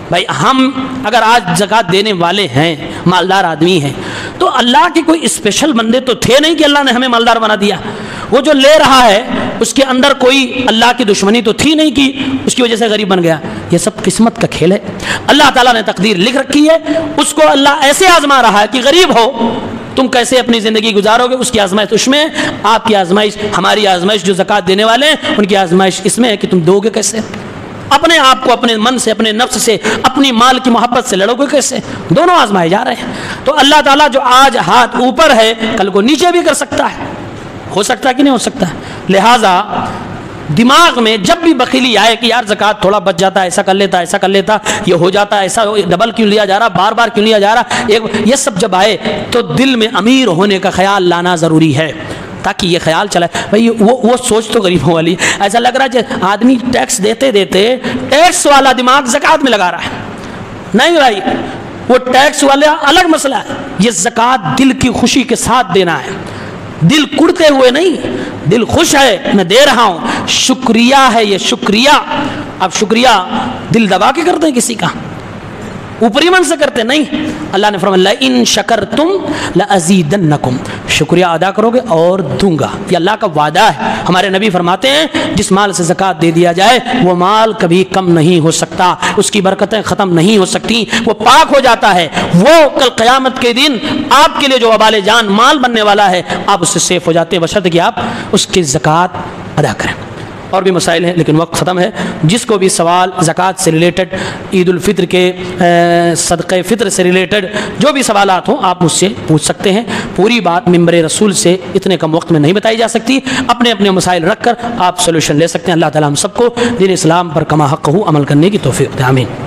Speaker 1: بھائی؟ ہم اگر آج زکوٰۃ دینے والے ہیں، مالدار آدمی ہیں، تو اللہ کے کوئی اسپیشل بندے تو تھے نہیں کہ اللہ نے ہمیں مالدار بنا دیا. وہ جو لے رہا ہے اس کے اندر کوئی اللہ کی دشمنی تو تھی نہیں کہ اس کی وجہ سے غریب بن گیا. یہ سب قسمت کا کھیل ہے. اللہ تعالیٰ نے تقدیر لکھ رکھی ہے، اس کو اللہ ایسے آزما رہا ہے کہ غریب ہو تم کیسے اپنی زندگی گزارو گے، اس کی آزمائش اس میں. آپ کی آزمائش، ہماری آزمائش جو زکوٰۃ دینے والے ہیں ان کی آزمائش اس میں ہے کہ تم دو گے کیسے، اپنے آپ کو اپنے من سے، اپنے نفس سے، اپنی مال کی محبت سے لڑو گے کیسے. دونوں آزمائے جا رہے ہیں. تو اللہ تعالیٰ جو آج ہاتھ اوپر ہے کل کو نیچے بھی کر سکتا ہے. ہو سکتا ہے کہ نہیں ہو سکتا ہے. لہٰذا دماغ میں جب بھی بخیلی آئے کہ یار زکوٰۃ تھوڑا بچ جاتا ہے، ایسا کر لیتا، ایسا کر لیتا، یہ ہو جاتا، ایسا ڈبل کیوں لیا جا رہا، بار بار کیوں لیا جا رہا، یہ سب جب آئے تو دل میں امیر ہونے کا خیال لانا ضروری ہے، تاکہ یہ خیال چلے بھائی وہ سوچ تو غریبوں والی. ایسا لگ رہا ہے آدمی ٹیکس دیتے دیتے ٹیکس والا دماغ زکوٰۃ میں لگا رہا ہے. نہیں بھائی، وہ ٹیکس والا الگ مسئلہ ہے. یہ زکوٰۃ دل کی خوشی کے ساتھ دینا ہے، دل کڑتے ہوئے نہیں. دل خوش ہے میں دے رہا ہوں، شکریہ ہے یہ، شکریہ. اب شکریہ دل دبا کے کرتے ہیں کسی کا، اوپری من سے کرتے نہیں. اللہ نے فرمایا لئن شکرتم لازیدنکم، شکریہ ادا کرو گے اور دوں گا. یہ اللہ کا وعدہ ہے. ہمارے نبی فرماتے ہیں جس مال سے زکوٰۃ دے دیا جائے وہ مال کبھی کم نہیں ہو سکتا، اس کی برکتیں ختم نہیں ہو سکتی، وہ پاک ہو جاتا ہے. وہ کل قیامت کے دن آپ کے لیے جو وبال جان مال بننے والا ہے آپ اس سے سیف ہو جاتے ہیں، بشرط کہ آپ اس کی زکوٰۃ ادا کریں. اور بھی مسائل ہیں لیکن وقت ختم ہے. جس کو بھی سوال زکوٰۃ سے ریلیٹڈ، عید الفطر کے صدقہ فطر سے ریلیٹڈ جو بھی سوالات ہوں آپ مجھ سے پوچھ سکتے ہیں. پوری بات ممبر رسول سے اتنے کم وقت میں نہیں بتائی جا سکتی. اپنے اپنے مسائل رکھ کر آپ سولوشن لے سکتے ہیں. اللہ تعالیٰ ہم سب کو دین اسلام پر کما حق عمل کرنے کی توفیق دے. آمین.